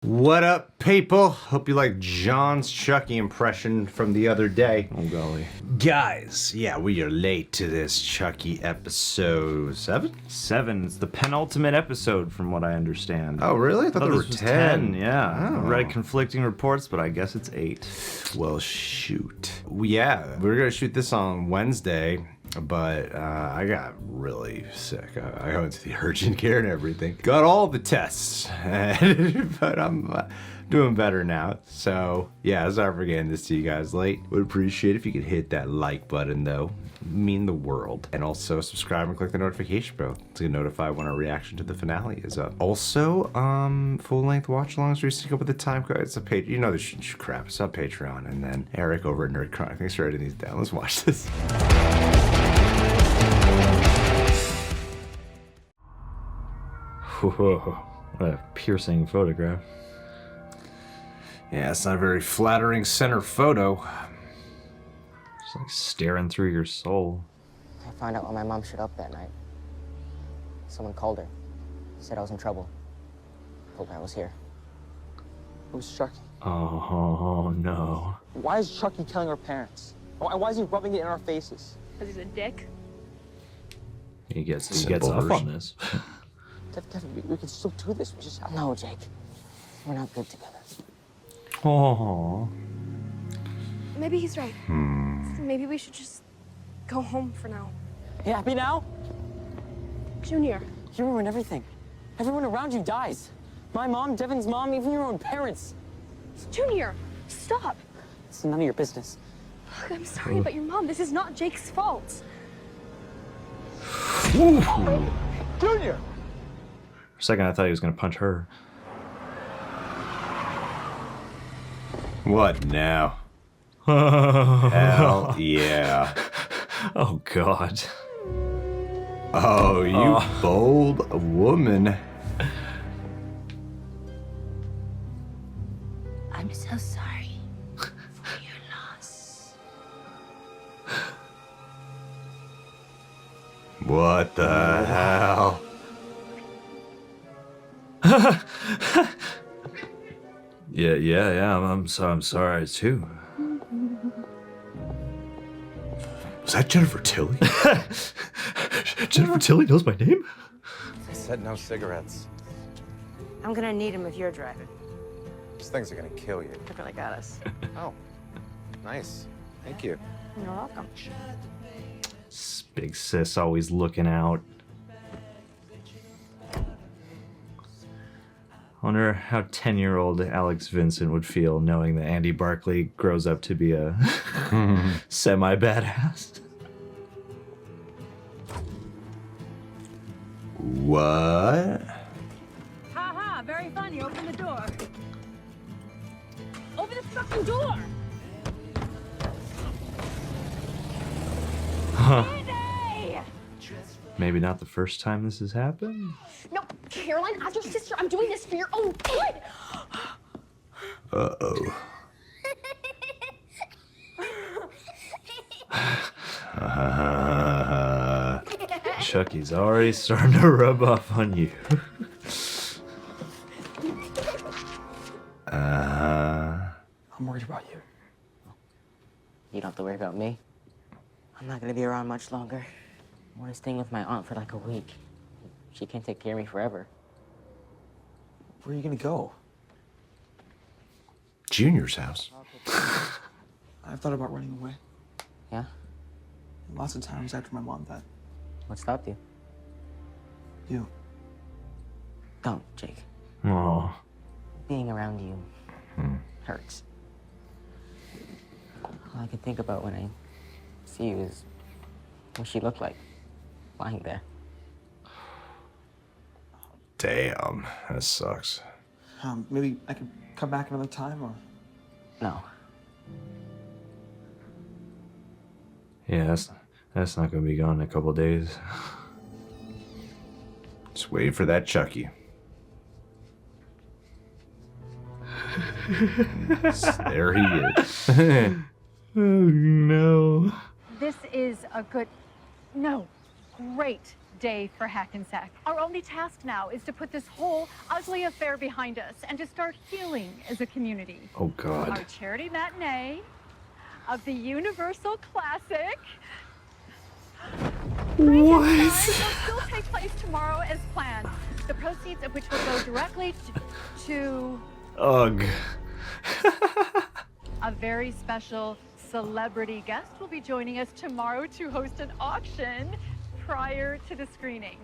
What up, people? Hope you like John's Chucky impression from the other day. Oh, golly. Guys, yeah, we are late to this Chucky episode 7? 7. It's the penultimate episode, from what I understand. Oh, really? I thought there were this was 10. Yeah. Oh. I read conflicting reports, but I guess it's 8. Well, shoot. Yeah, we were going to shoot this on Wednesday, but I got really sick. I went to the urgent care and everything. Got all the tests, but I'm doing better now. So, yeah, sorry for getting this to you guys late. Would appreciate if you could hit that like button, though. Mean the world. And also subscribe and click the notification bell to get notified when our reaction to the finale is up. Also, full-length watch-alongs where you sync up with the time code. It's a page. You know this crap. It's on Patreon. And then Eric over at Nerd Chronic. Thanks for writing these down. Let's watch this. Whoa. What a piercing photograph. Yeah, it's not a very flattering center photo. It's like staring through your soul. I found out when my mom showed up that night. Someone called her. Said I was in trouble. Told her I was here. It was Chucky. Oh, no. Why is Chucky killing our parents? Why is he rubbing it in our faces? Because he's a dick. He gets Simple off version. on this. Devon, we can still do this. We just... No, Jake. We're not good together. Oh. Maybe he's right. Maybe we should just go home for now. You happy now? Junior. You ruined everything. Everyone around you dies. My mom, Devon's mom, even your own parents. Junior, stop. It's none of your business. Look, I'm sorry about your mom. This is not Jake's fault. Junior! For a second, I thought he was going to punch her. What now? Hell yeah. Oh, God. Oh, you bold woman. I'm so sorry for your loss. What the hell? Yeah. I'm sorry too. Was that Jennifer Tilly? Jennifer Tilly knows my name? I said no cigarettes. I'm gonna need him if you're driving. These things are gonna kill you. They really got us. Oh, nice. Thank you. You're welcome. Big sis always looking out. I wonder how 10-year-old Alex Vincent would feel knowing that Andy Barclay grows up to be a semi-badass. What? Ha! Very funny. Open the door. Open the fucking door! Andy! Maybe not the first time this has happened? No, Caroline, as your sister, I'm doing this for your own good. Uh-oh. Chucky's already starting to rub off on you. I'm worried about you. You don't have to worry about me. I'm not gonna be around much longer. I'm only staying with my aunt for like a week. She can't take care of me forever. Where are you gonna go? Junior's house. I've thought about running away. Yeah? Lots of times after my mom died. What stopped you? You. Don't, Jake. Oh. Being around you hurts. All I can think about when I see you is what she looked like, lying there. Damn, that sucks. Maybe I could come back another time, or... No. Yeah, that's not gonna be gone in a couple days. Just wait for that Chucky. There he is. Oh no. This is a good... No, great day for Hackensack. Our only task now is to put this whole ugly affair behind us and to start healing as a community. Oh God. Our charity matinee of the Universal Classic. What? Will still take place tomorrow as planned. The proceeds of which will go directly to Ugh. a very special celebrity guest will be joining us tomorrow to host an auction prior to the screening.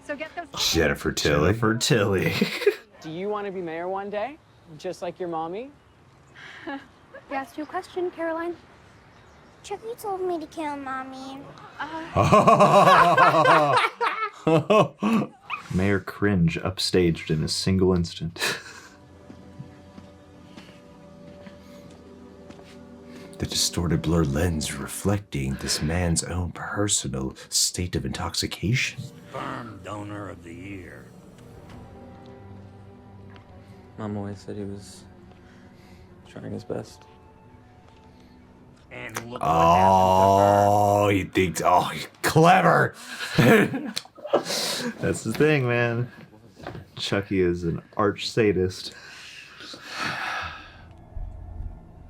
So get those. Jennifer Tilly. Jennifer Tilly. Do you want to be mayor one day? Just like your mommy? I asked you a question, Caroline. Chucky told me to kill Mommy. Mayor cringe upstaged in a single instant. The distorted blur lens reflecting this man's own personal state of intoxication. Sperm donor of the year. Mom always said he was trying his best. And look what Oh, he thinks, oh, he's clever. That's the thing, man. Chucky is an arch sadist.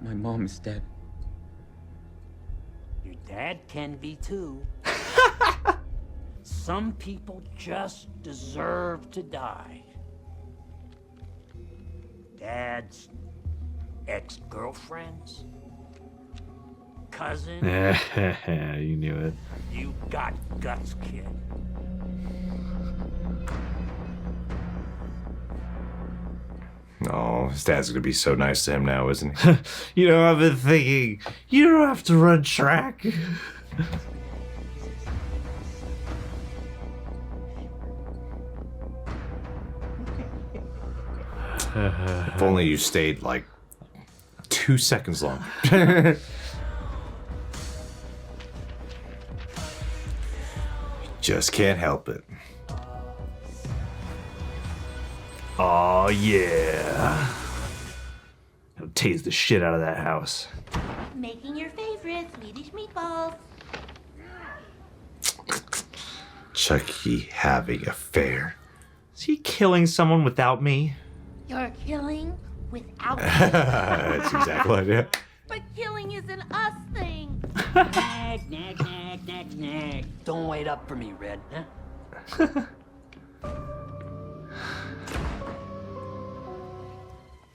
My mom is dead. Your dad can be too. Some people just deserve to die. Dads, ex-girlfriends, cousins. You knew it. You got guts, kid. Oh, his dad's gonna be so nice to him now, isn't he? You know, I've been thinking, you don't have to run track. If only you stayed like 2 seconds longer. Just can't help it. Oh yeah. I'll tase the shit out of that house. Making your favorite Swedish meatballs. Chucky having a fair. Is he killing someone without me? You're killing without me. That's exactly what I did. But killing is an us thing. Nag, nag, nag, nag, nag. Don't wait up for me, Red, huh?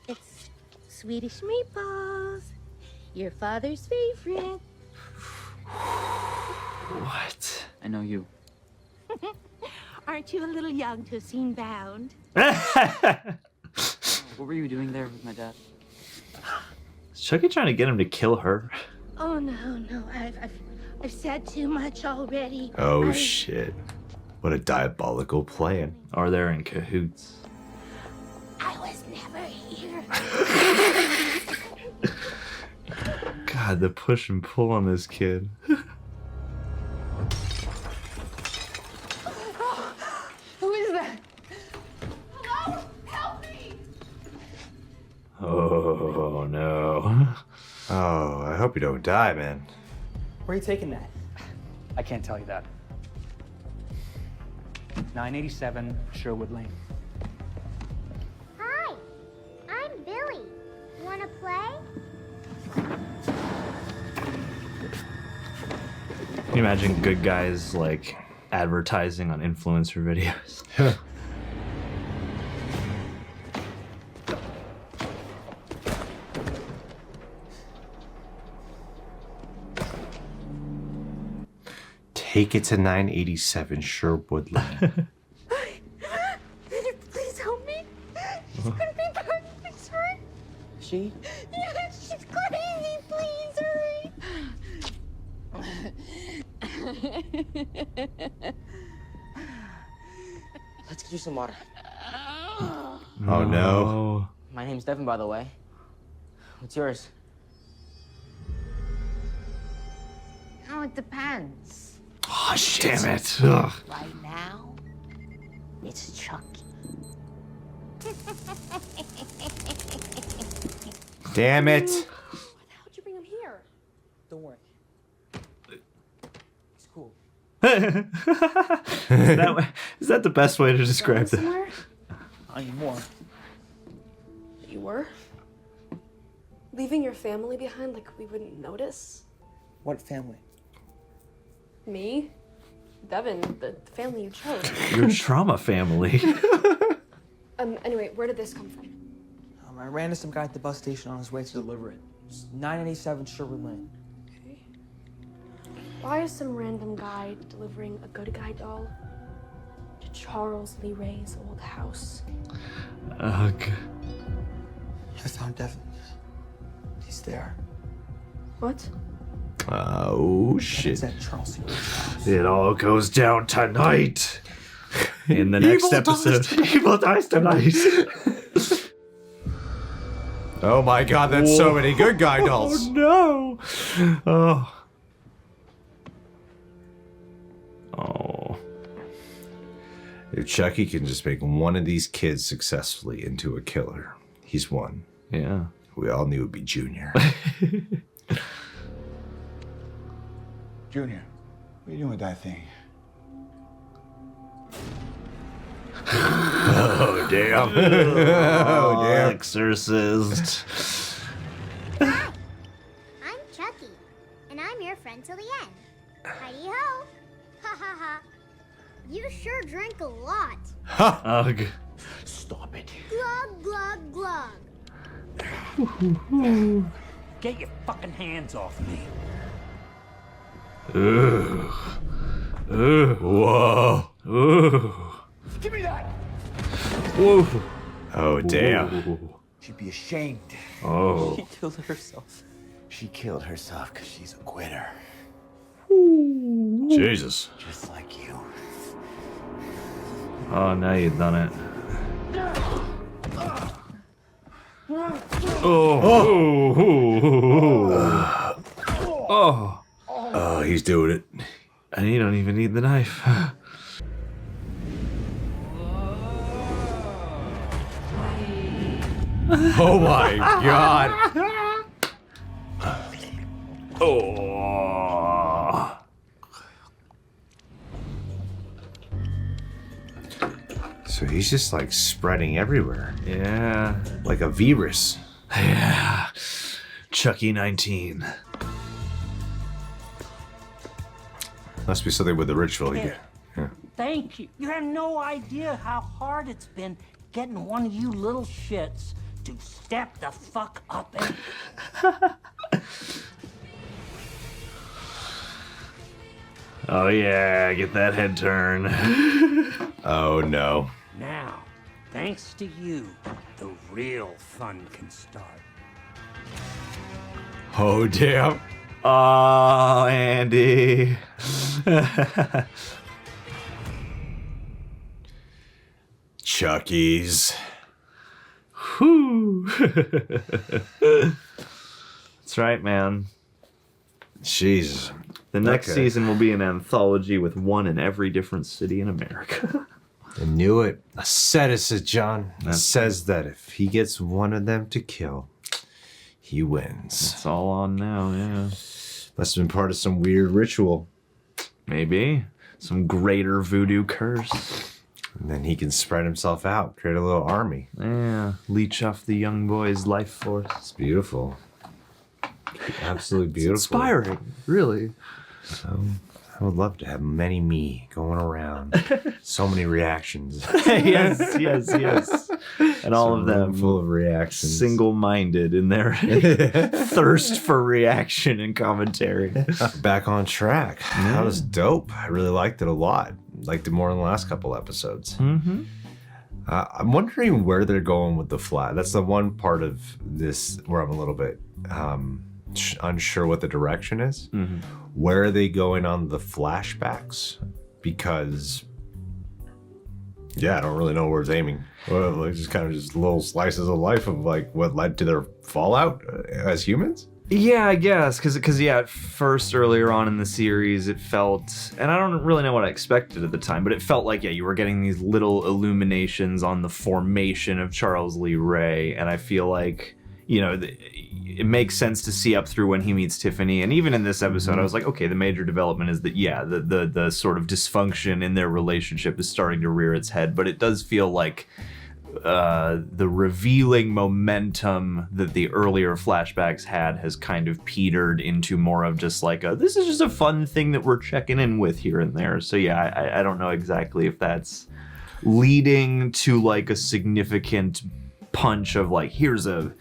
It's Swedish meatballs. Your father's favorite. What? I know you. Aren't you a little young to have seen Bound? What were you doing there with my dad? Is Chucky trying to get him to kill her? Oh no, I've said too much already. Oh shit. What a diabolical plan. Or they're in cahoots? I was never here. God, the push and pull on this kid. Who is that? Hello? Help me! Oh no. Oh, I hope you don't die, man. Where are you taking that? I can't tell you that. 987 Sherwood Lane. Hi, I'm Billy. Wanna play? Can you imagine good guys like advertising on influencer videos? Take it to 987 Sherwood Lane. Please help me. She's gonna be perfect, hurry. She? Yeah, she's crazy. Please hurry. Let's get you some water. Oh no. My name's Devon, by the way. What's yours? Oh, it depends. Oh, shit. Damn it. Ugh. Right now, it's Chucky. Damn it. How'd you bring him here? Don't worry. It's cool. Is that the best way to describe that? Somewhere? I need more. You were? Leaving your family behind like we wouldn't notice? What family? Me? Devon, the family you chose. Your trauma family. Anyway, where did this come from? I ran into some guy at the bus station on his way to deliver it. It's 987 Sherwood Lane. Okay. Why is some random guy delivering a good guy doll to Charles Lee Ray's old house? Ugh. I found Devon. He's there. What? Oh, shit. It's at Charles Lee Ray's house. It all goes down tonight. In the next episode, Evil dies tonight. Oh my god, that's so many good guy dolls. Oh no. Oh. Oh. If Chucky can just make one of these kids successfully into a killer, he's won. Yeah. We all knew it would be Junior. Junior, what are you doing with that thing? Oh, damn. Oh, damn. Exorcist. Hi, I'm Chucky, and I'm your friend till the end. Heidi ho! Ha ha ha! You sure drink a lot. Ugh. Stop it. Glug glug glug. Get your fucking hands off me. Ugh. Ugh. Whoa. Ugh. Give me that! Whoa. Oh, damn. She'd be ashamed. Oh. She killed herself. She killed herself because she's a quitter. Jesus. Just like you. Oh, now you've done it. Oh. Oh. Oh, he's doing it. And you don't even need the knife. Oh my god. Oh. So he's just like spreading everywhere. Yeah. Like a virus. Yeah. Chucky 19. Must be something with the ritual. Yeah. Thank you. You have no idea how hard it's been getting one of you little shits to step the fuck up and... Oh yeah, get that head turn. Oh no. Now, thanks to you, the real fun can start. Oh damn. Oh, Andy. CHUCKY'S. Whew. That's right, man. Jesus. The next season will be an anthology with one in every different city in America. I knew it. I said it, said John. It says that if he gets one of them to kill, he wins. It's all on now, yeah. Must have been part of some weird ritual. Maybe. Some greater voodoo curse. And then he can spread himself out, create a little army. Yeah, leech off the young boy's life force. It's beautiful. Absolutely beautiful. It's inspiring, really. So, I would love to have many me going around. So many reactions. Yes. And all of them full of reactions. Single-minded in their thirst for reaction and commentary. Back on track. Yeah. That was dope. I really liked it a lot. Liked it more than the last couple episodes. Mm-hmm. I'm wondering where they're going with the flat. That's the one part of this where I'm a little bit unsure what the direction is. Mm-hmm. Where are they going on the flashbacks? Because, yeah, I don't really know where it's aiming. Well, like just kind of just little slices of life of like what led to their fallout as humans. Yeah, I guess, because yeah, at first, earlier on in the series, it felt, and I don't really know what I expected at the time, but it felt like, yeah, you were getting these little illuminations on the formation of Charles Lee Ray, and I feel like, you know, it makes sense to see up through when he meets Tiffany. And even in this episode, I was like, okay, the major development is that, yeah, the sort of dysfunction in their relationship is starting to rear its head. But it does feel like the revealing momentum that the earlier flashbacks had has kind of petered into more of just like this is just a fun thing that we're checking in with here and there. So yeah, I don't know exactly if that's leading to like a significant punch of like, here's a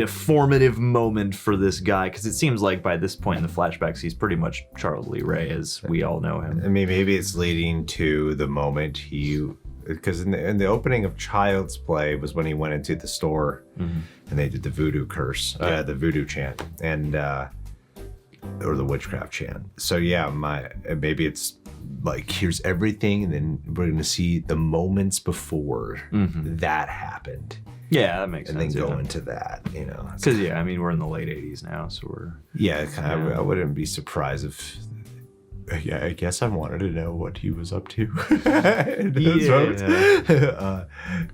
formative moment for this guy, because it seems like by this point in the flashbacks he's pretty much Charles Lee Ray as we all know him. I mean, maybe it's leading to the moment because in the opening of Child's Play was when he went into the store and they did the voodoo curse, the voodoo chant, and or the witchcraft chant. So yeah, maybe it's like, here's everything, and then we're gonna see the moments before that happened. Yeah, that makes sense. And then go into that, you know. Because yeah, I mean, we're in the late 80s now, so we're... Yeah, I wouldn't be surprised if... Yeah, I guess I wanted to know what he was up to.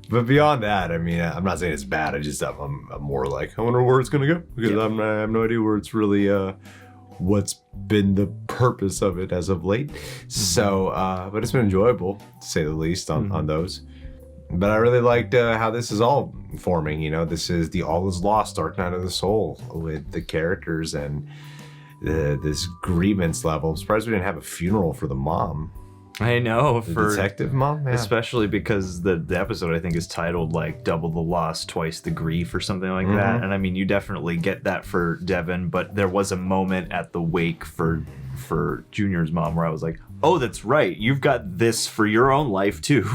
But beyond that, I mean, I'm not saying it's bad. I'm more like, I wonder where it's gonna go, because I have no idea where it's really what's been the purpose of it as of late. So, but it's been enjoyable to say the least on those. But I really liked how this is all forming. You know, this is the All Is Lost Dark Night of the Soul with the characters and this grievance level. I'm surprised we didn't have a funeral for the mom. I know, for detective mom, especially because the episode I think is titled like Double the Loss, Twice the Grief or something like that. And I mean, you definitely get that for Devon, but there was a moment at the wake for Junior's mom where I was like, oh, that's right, you've got this for your own life too.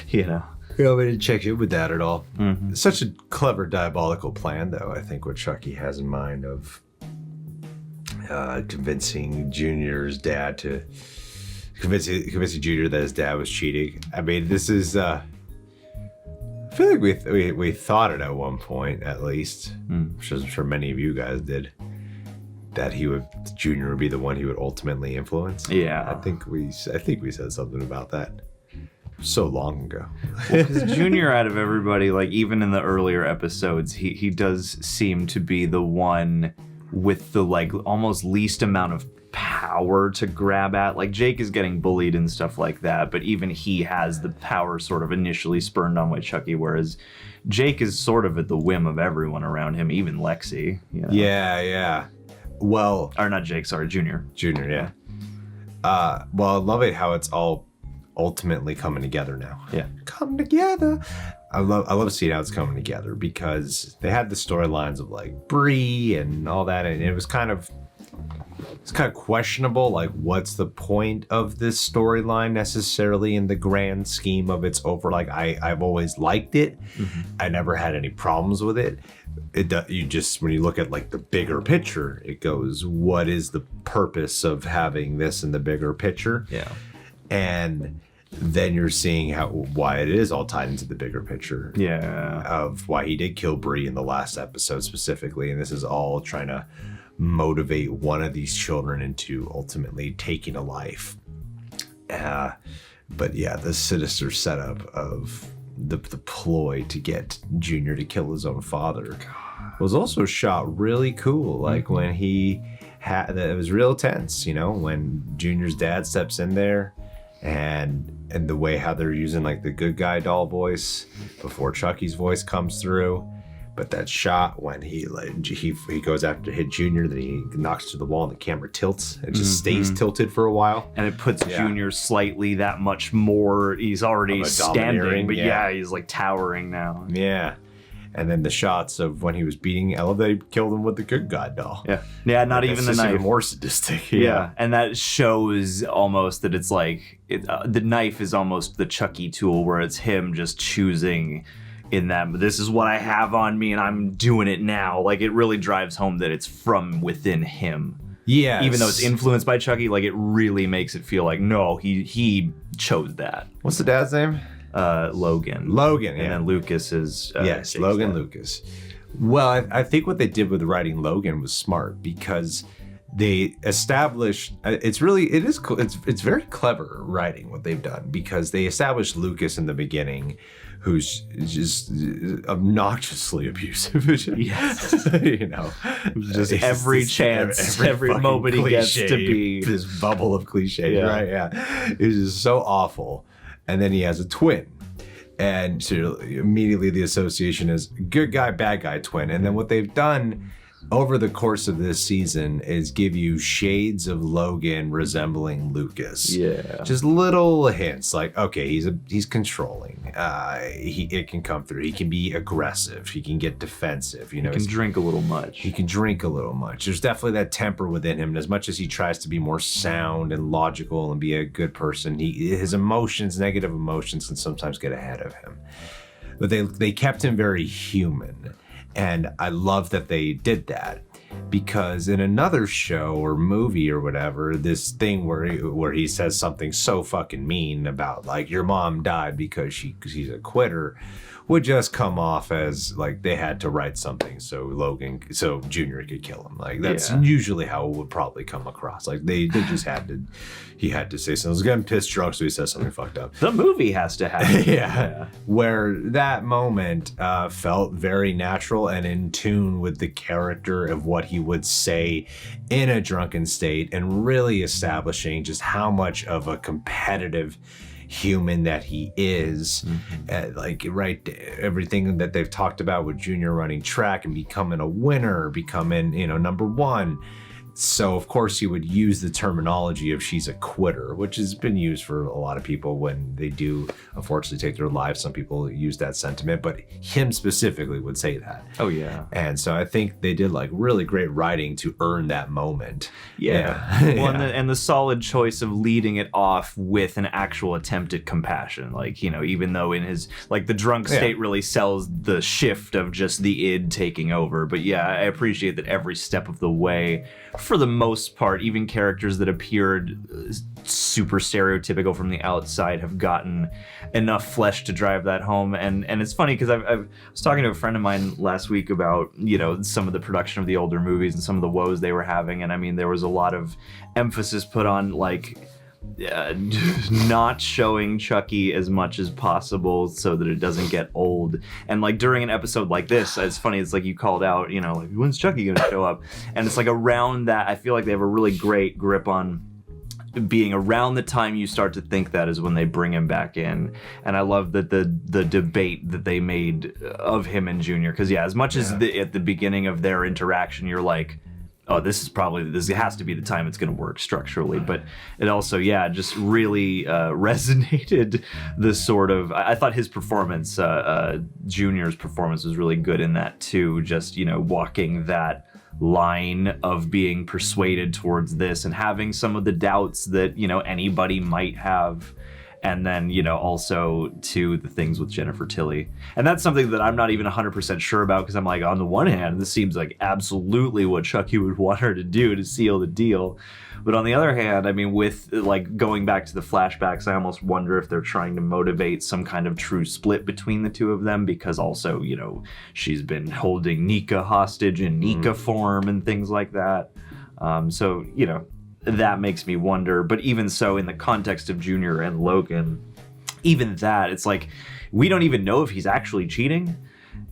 You know. Yeah, we didn't check in with that at all. Such a clever diabolical plan, though, I think, what Chucky has in mind of convincing Junior's dad to convincing Junior that his dad was cheating. I mean, this is I feel like we thought it at one point, at least, which I'm sure many of you guys did, that Junior would be the one he would ultimately influence. Yeah, I think we said something about that so long ago. Well, because Junior, out of everybody, like even in the earlier episodes, he does seem to be the one with the like almost least amount of power to grab at. Like Jake is getting bullied and stuff like that, but even he has the power sort of initially spurned on by Chucky, whereas Jake is sort of at the whim of everyone around him, even Lexy. You know? Yeah. Well, or not Jake, sorry, Junior. Yeah. Well, I love it how it's all ultimately coming together now. Yeah. Come together. I love seeing how it's coming together, because they had the storylines of like Bree and all that, and it's kind of questionable, like what's the point of this storyline necessarily in the grand scheme of its over. Like I've always liked it. I never had any problems with it. You just, when you look at like the bigger picture, it goes, what is the purpose of having this in the bigger picture? Yeah. And then you're seeing why it is all tied into the bigger picture. Yeah. Of why he did kill Bree in the last episode specifically. And this is all trying to motivate one of these children into ultimately taking a life. But yeah, the sinister setup of the ploy to get Junior to kill his own father was also shot really cool. Like when it was real tense, you know, when Junior's dad steps in there, and the way how they're using like the good guy doll voice before Chucky's voice comes through. But that shot when he goes after to hit Junior, then he knocks to the wall and the camera tilts. It just stays tilted for a while. And it puts Junior slightly that much more. He's already standing, but he's like towering now. Yeah. And then the shots of when he was beating, I love that he killed him with the good guy doll. Yeah, not even the knife. Even more sadistic. Yeah, and that shows almost that it's like, the knife is almost the Chucky tool, where it's him just choosing in that, this is what I have on me and I'm doing it now. Like it really drives home that it's from within him. Yeah. Even though it's influenced by Chucky, like it really makes it feel like, no, he chose that. What's the dad's name? Logan. Logan, and then Lucas is yes, Logan dad. Lucas. Well, I think what they did with writing Logan was smart, because they established it's very clever writing what they've done, because they established Lucas in the beginning, who's just obnoxiously abusive. Yes. You know, just every chance, every fucking moment he gets cliche, to be this bubble of cliches, Yeah. right? Yeah, it's just so awful. And then he has a twin. And so immediately the association is good guy, bad guy twin. And then what they've done over the course of this season is give you shades of Logan resembling Lucas. Yeah. Just little hints like, okay, he's controlling. It can come through. He can be aggressive. He can get defensive. You know, He can drink a little much. He can drink a little much. There's definitely that temper within him. And as much as he tries to be more sound and logical and be a good person, his emotions, negative emotions, can sometimes get ahead of him. But they kept him very human. And I love that they did that, because in another show or movie or whatever, this thing where he says something so fucking mean about like your mom died because she's a quitter would just come off as like they had to write something so Junior could kill him. Like that's usually how it would probably come across. Like they just he had to say something. He was getting pissed drunk, so he says something fucked up. The movie has to have yeah. Where that moment felt very natural and in tune with the character of what he would say in a drunken state, and really establishing just how much of a competitive human that he is. Like right, everything that they've talked about with Junior running track and becoming a winner, becoming, you know, number one. So of course he would use the terminology of she's a quitter, which has been used for a lot of people when they do unfortunately take their lives. Some people use that sentiment, but him specifically would say that. Oh yeah. And so I think they did like really great writing to earn that moment. Yeah. Well, and the solid choice of leading it off with an actual attempt at compassion. Like, you know, even though in his, like the drunk state really sells the shift of just the id taking over. But yeah, I appreciate that every step of the way, for the most part, even characters that appeared super stereotypical from the outside have gotten enough flesh to drive that home. And it's funny because I was talking to a friend of mine last week about, you know, some of the production of the older movies and some of the woes they were having. And I mean, there was a lot of emphasis put on like not showing Chucky as much as possible so that it doesn't get old. And like during an episode like this, it's funny, it's like you called out, you know, like when's Chucky gonna show up? And it's like around that, I feel like they have a really great grip on being around the time you start to think that is when they bring him back in. And I love that the debate that they made of him and Junior, because as much as at the beginning of their interaction you're like, oh, this has to be the time it's going to work structurally. But it also, just really resonated the sort of, I thought his performance, Junior's performance was really good in that too. Just, you know, walking that line of being persuaded towards this and having some of the doubts that, you know, anybody might have. And then, you know, also to the things with Jennifer Tilly. And that's something that I'm not even 100% sure about, because I'm like, on the one hand, this seems like absolutely what Chucky would want her to do to seal the deal. But on the other hand, I mean, with like going back to the flashbacks, I almost wonder if they're trying to motivate some kind of true split between the two of them, because also, you know, she's been holding Nika hostage in Nika form and things like that. So, you know, that makes me wonder. But even so, in the context of Junior and Logan, even that, it's like we don't even know if he's actually cheating.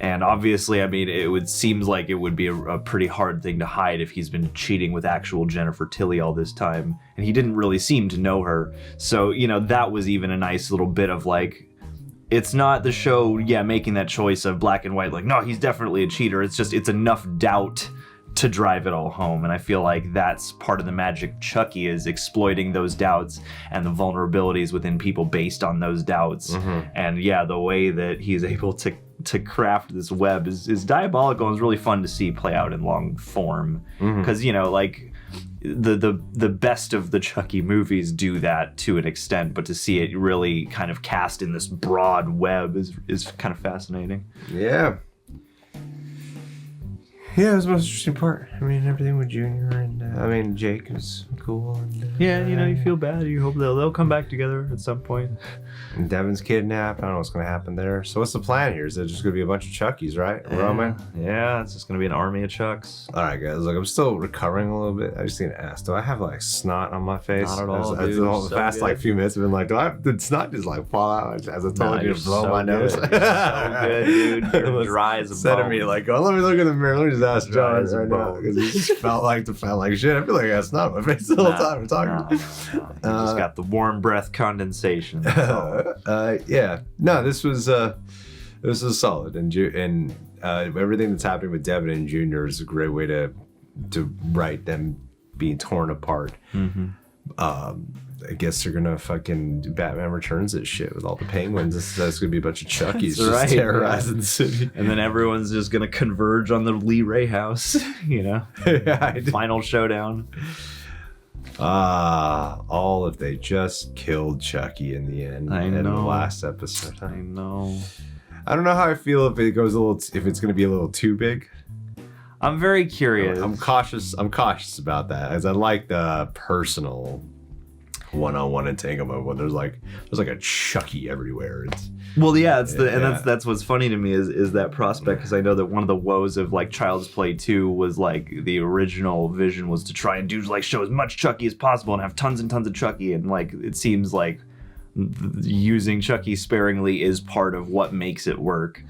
And obviously, I mean, seems like it would be a pretty hard thing to hide if he's been cheating with actual Jennifer Tilly all this time. And he didn't really seem to know her. So, you know, that was even a nice little bit of like, it's not the show, making that choice of black and white, like, no, he's definitely a cheater. It's just, it's enough doubt to drive it all home. And I feel like that's part of the magic Chucky, is exploiting those doubts and the vulnerabilities within people based on those doubts. And the way that he's able to craft this web is diabolical, and is really fun to see play out in long form. Because, you know, like the best of the Chucky movies do that to an extent, but to see it really kind of cast in this broad web is kind of fascinating. Yeah. Yeah, it was the most interesting part. I mean, everything with Junior and Jake was cool. And, Yeah, you feel bad. You hope they'll come back together at some point. And Devon's kidnapped. I don't know what's going to happen there. So what's the plan here? Is it just going to be a bunch of Chucky's, right? Roman? Yeah, it's just going to be an army of Chucks. All right, guys. Look, I'm still recovering a little bit. I just need to ask, do I have like snot on my face? Not at all, As dude. the past like few minutes have been like, did snot just like fall out as I told you to blow my nose? You're so good, dude. You're dry as a Said to bone. me like, oh, let me look in the mirror. Let me just ask John as a right now bone. because he just felt like shit. I feel like I got snot on my face the whole time we're talking. No. You just got the warm breath condensation. That's all. Yeah. No, this was solid, and everything that's happening with Devon and Junior is a great way to write them being torn apart. Mm-hmm. I guess they're gonna fucking do Batman Returns this shit with all the penguins. That's gonna be a bunch of Chucky's That's just right, terrorizing the city. And then everyone's just gonna converge on the Lee Ray house, Final showdown. All if they just killed Chucky in the end. I in know. the last episode. I know. I don't know how I feel if it's gonna be a little too big. I'm very curious. I'm cautious about that, as I like the personal one-on-one entanglement when there's like a Chucky everywhere. That's what's funny to me is that prospect, because I know that one of the woes of like Child's Play 2 was like the original vision was to try and do like show as much Chucky as possible and have tons and tons of Chucky, and like it seems like using Chucky sparingly is part of what makes it work.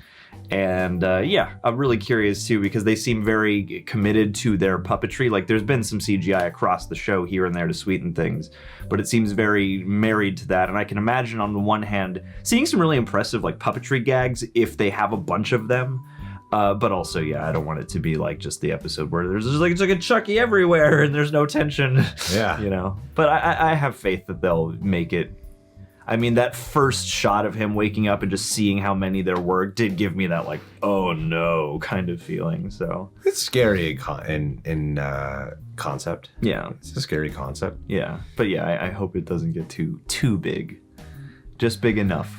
And I'm really curious too, because they seem very committed to their puppetry. Like there's been some CGI across the show here and there to sweeten things, but it seems very married to that. And I can imagine on the one hand seeing some really impressive like puppetry gags if they have a bunch of them. But also, I don't want it to be like just the episode where there's just like it's like a Chucky everywhere and there's no tension. Yeah. But I have faith that they'll make it. I mean, that first shot of him waking up and just seeing how many there were did give me that like, oh no kind of feeling. So it's scary in concept. Yeah, it's a scary concept. Yeah, but I hope it doesn't get too big, just big enough.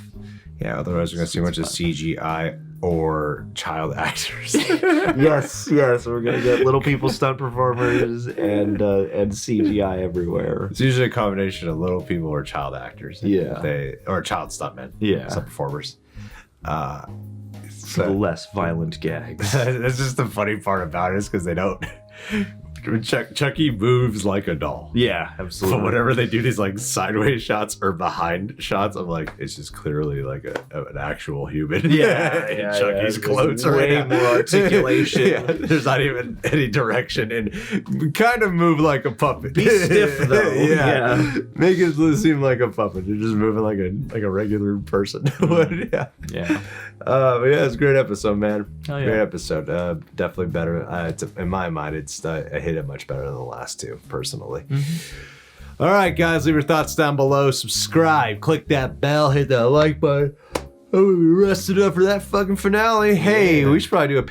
Yeah, otherwise we're gonna see a bunch of CGI or child actors. yes, we're gonna get little people stunt performers and CGI everywhere. It's usually a combination of little people or child actors. Yeah, or child stuntmen. Yeah, stunt performers. So less violent gags. That's just the funny part about it is because they don't. Chucky moves like a doll. Yeah, absolutely. But whenever they do these like sideways shots or behind shots, I'm like, it's just clearly like an actual human. Yeah, Chucky's clothes are way more articulation. There's not even any direction, and kind of move like a puppet. Be stiff though. Yeah. Make it seem like a puppet. You're just moving like a regular person. Yeah. But it's a great episode, man. Oh, yeah. Great episode. Definitely better. In my mind, it's I hit it much better than the last two, personally. All right, guys, leave your thoughts down below. Subscribe, click that bell, hit that like button. Oh, we rested up for that fucking finale. Hey, we should probably do a.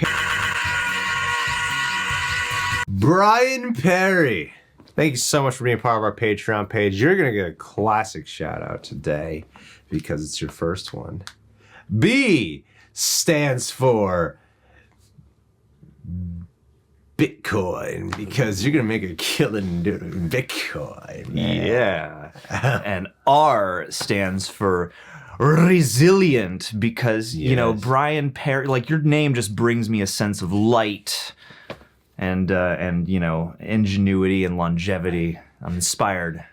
Brian Perry, thank you so much for being part of our Patreon page. You're gonna get a classic shout out today because it's your first one. B stands for Bitcoin, because you're gonna make a killing doing Bitcoin. Yeah. And R stands for resilient, because you know, Brian Perry, like your name just brings me a sense of light and you know, ingenuity and longevity. I'm inspired.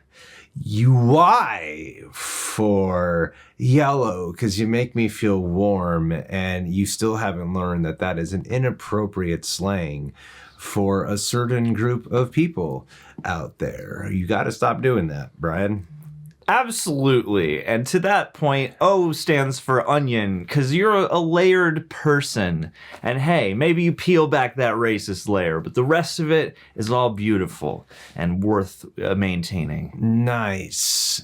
Y for yellow, because you make me feel warm, and you still haven't learned that is an inappropriate slang for a certain group of people out there. You got to stop doing that, Brian. Absolutely. And to that point, O stands for onion, because you're a layered person. And hey, maybe you peel back that racist layer, but the rest of it is all beautiful and worth maintaining. Nice.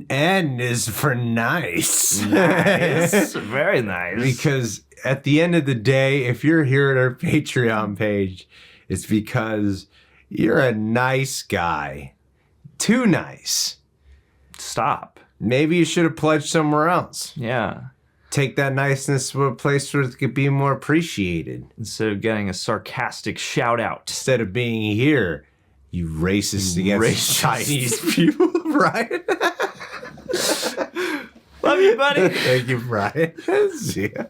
N is for nice. Nice. Very nice. Because at the end of the day, if you're here at our Patreon page, it's because you're a nice guy. Too nice. Stop. Maybe you should have pledged somewhere else. Yeah. take that niceness to a place where it could be more appreciated. Instead of getting a sarcastic shout out. Instead of being here, you racist against Chinese people, Brian. Love you, buddy. Thank you, Brian. See ya.